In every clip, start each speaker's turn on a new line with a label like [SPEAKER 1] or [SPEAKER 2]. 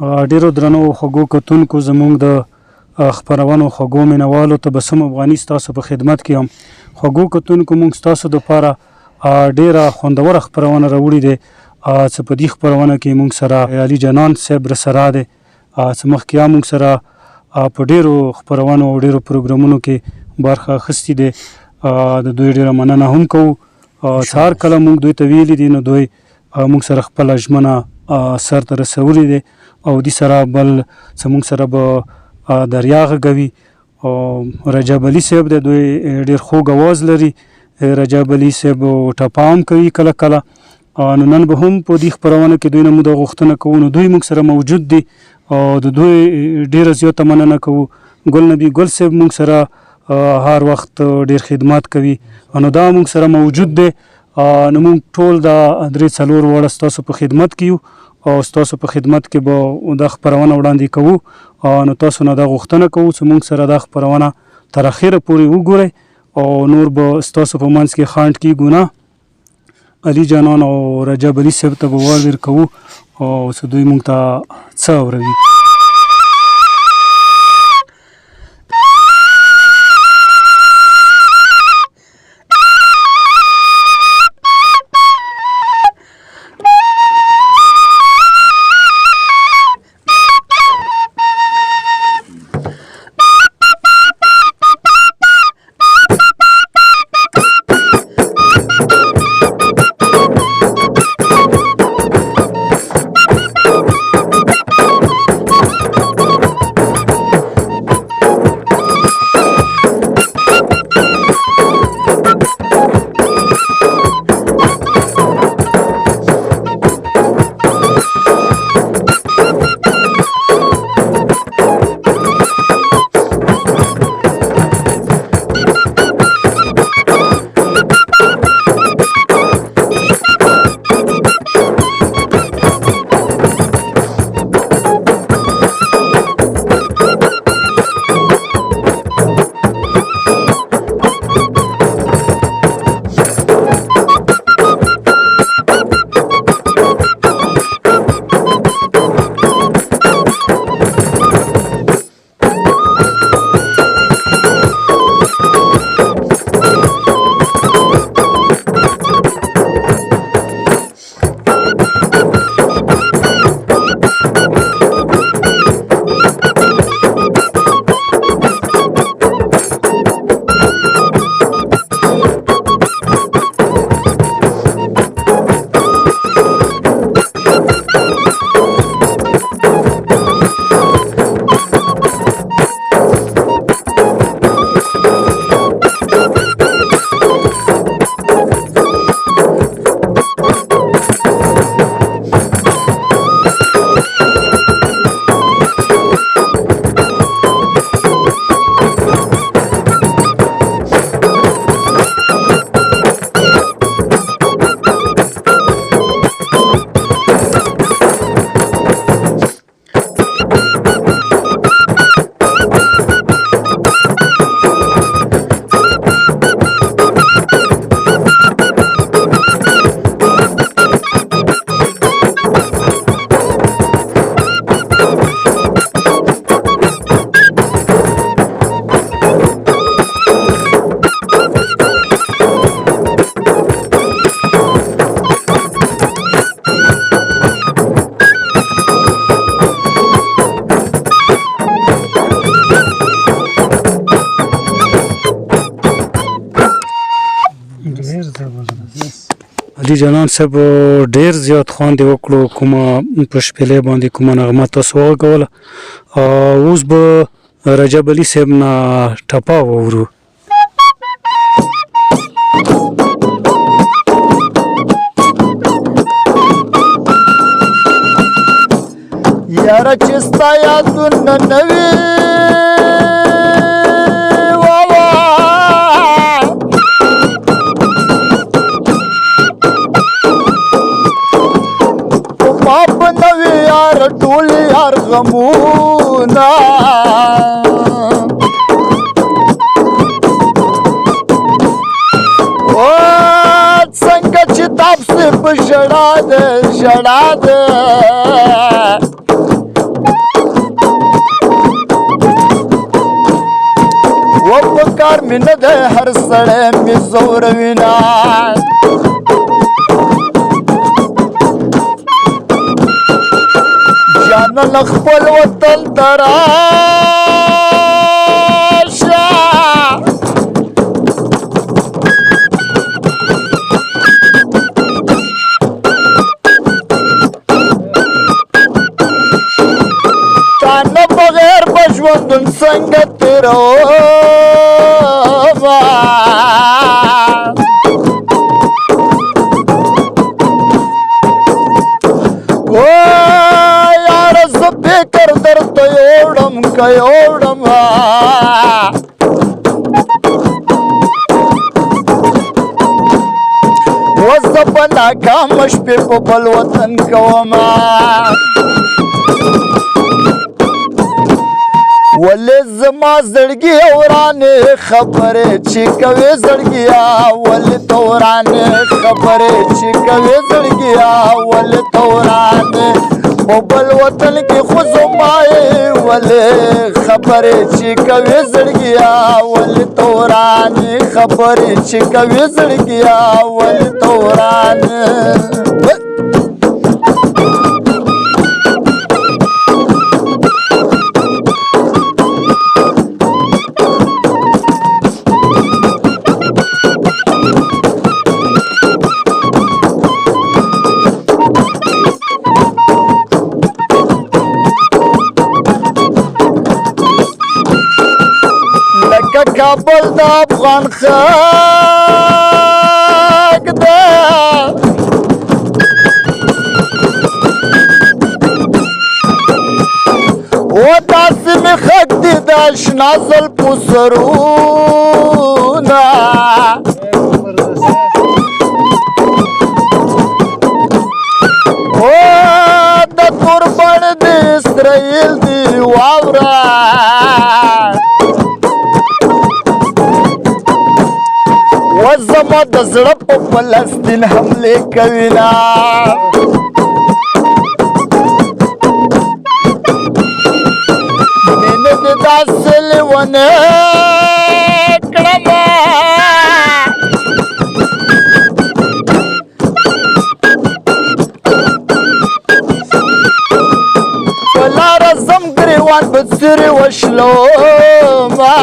[SPEAKER 1] ډیرو درنو خوږو کتونکو زموږ د خپرونو خوږو مینوالو ته بسم افغاني ستاسو په خدمت کې یم. خوږو کتونکو موږ ستاسو دپاره ډیره خوندوره خپرونه راوړې دی چې په دې خپرونه کې موږ سره علي جانان صاحب راسره دی چې مخکې هم موږ سره په ډیرو خپرونو او ډیرو پروګرامونو کې برخه اخیستې دی. د دوی ډیره مننه هم کوو چې هر کله موږ دوی ته ویلي دي نو دوی موږ سره خپله ژمنه سرته رسولې دی او دې سره بل چې موږ سره به دریا غږوي او رجب علي صاحب دی. دوی ډېر خوږ اواز لري. رجب علي صاحب ټپه هم کوي کله کله. نو نن به هم په دې خپرونه کې دوی نه موږ غوښتنه کوو نو دوی موږ سره موجود دي او د دوی ډېره زیاته مننه کوو. ګل نبي ګل صاحب موږ سره هر وخت ډېر خدمات کوي نو دا موږ سره موجود دی. نو موږ ټول دا 3-4 وړه ستاسو په خدمت کې یو او ستاسو په خدمت کې به دا خپرونه وړاندې کوو. نو تاسو نه دا غوښتنه کوو چې موږ سره دا خپرونه تر اخره پورې وګورئ او نور به ستاسو په منځ کې خاند کیږو نه. علي جانان او رجب علي صاحب ته به وار ورکوو او چې دوی موږ ته څه اوروي. علي جانان صاحب ډېر زیات خوند یې وکړو کومه په شپېلۍ باندې کومه نغمه تاسو وغږوله. اوس به رجب علي صاحب نه ټپه واورو.
[SPEAKER 2] یاره چې ستا یادونه نه وي ټول یار غمونه او څنګه چې تاسو په ژړا ده یار مې نه دی هر سړی مې زوروینه جانانه خپل وطن ته راشه تا نه بغیر به ژوندون څنګه تېرومه یاره زه فکر درته یوړم که یوړم اوس زه به ناکامه شپې په بل وطن کومه ولې زما زړګي ورانې خبرې چې کوې زړګیا ولې ته ورانې خبرې چې کوې زړګیا ولې ته ورانې په بل وطن کې خو زما یې ولې خبرې چې کوې زړګیا ولې ته ورانې خبرې چې کوې زړګیا ولې ته ورانې کابل د افغان خاک ده و داسې مې خاک دي د اشنا زلفو سرونه و د توربڼ د اسرائیل دی واوره زما د زړه په فلسطین حملې کوینه مینه دې داسې لیونې کړمه په لاره ځم ګریوان په څېرې وشلومه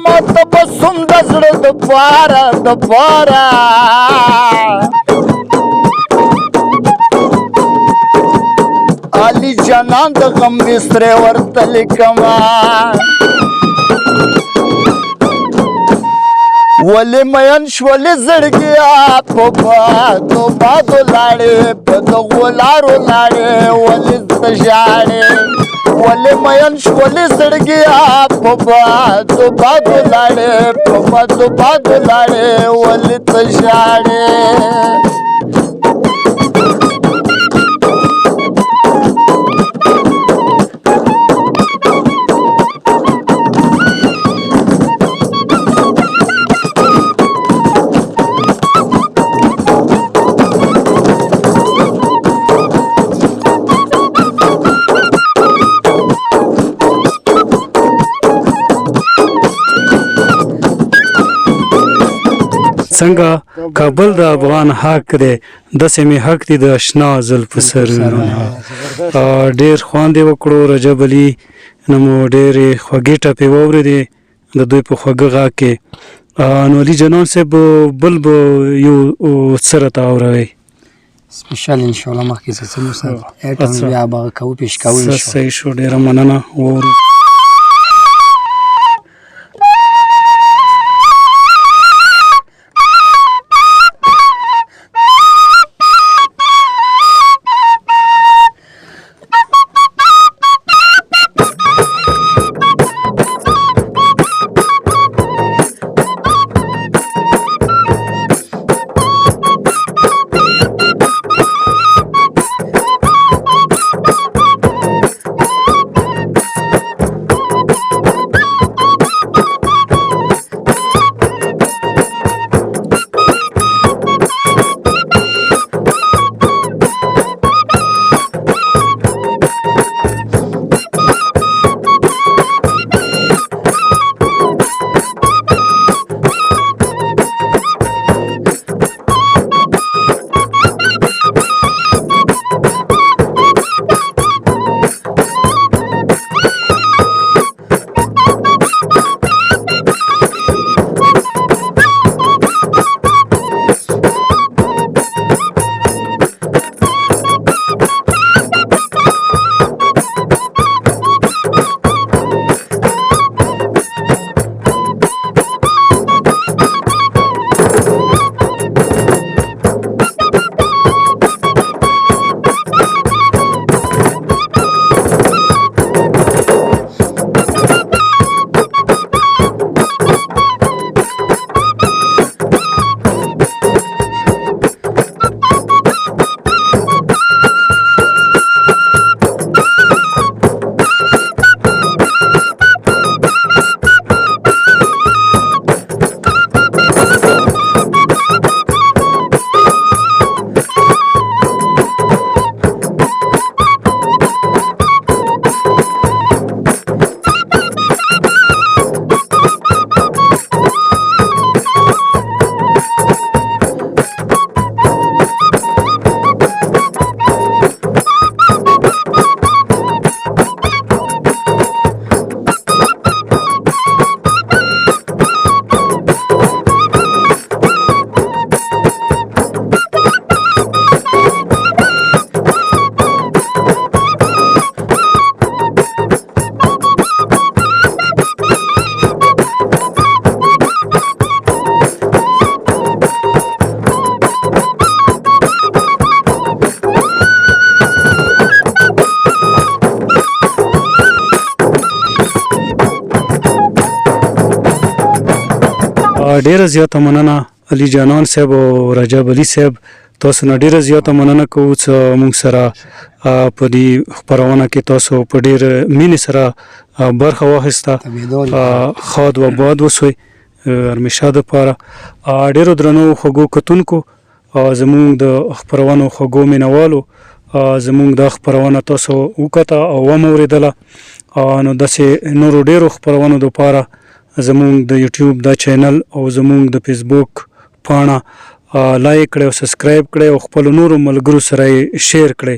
[SPEAKER 2] ماته به سوم د زړه دپاره علي جانان د غم بسترې ورته لیکمه ولې مین شولې زړګیا په بادو بادو لاړې په دغو لارو لاړې ولې ته ژاړې ولې مین شولې زړګیا په بادو بادو لاړې په بادو بادو لاړې ولې ته ژاړې
[SPEAKER 1] څنګه کابل د افغان حق دی داسې مې حق دی د اشنا زلفو سرونه ډېر خوند یې وکړو رجب علي نو مو ډېرې خوږې ټپې واورېدې د دوی په خوږه غږ کې نو علي جانان صاحب بل به یو څه راته اوروئ
[SPEAKER 3] سپیشل انشاءالله مخکې څه مو سره ایټم بیا به کوو پیش کوو
[SPEAKER 1] صحیح شو ډېره مننه واورو ډیره زیاته مننه علي جانان صاحب او رجب علي صاحب تاسو نه ډیره زیاته مننه کوو چې موږ سره په دې خپرونه کې تاسو په ډیر مینې سره برخه واخیسته خاد و باد وسوی همیشه دپاره ډیرو درنو خوږو کتونکو زموږ د خپرونو خوږو مینوالو زموږ د خپرونه تاسو وکته او وموریدله نو داسې نورو ډیرو خپرونو دپاره زموږ د یوټیوب دا چینل او زموږ د فیسبوک پاڼه لایک کړئ او سبسکرایب کړئ او خپلو نورو ملګرو سره یې شیر کړئ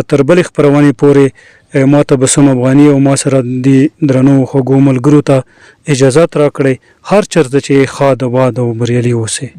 [SPEAKER 1] تر بلې خپرونې پورې ما ته بسم افغاني او ما سره د درنو خوږو ملګرو ته اجازت راکړئ هر چېرته چې ښاد آباد او بریالي اوسئ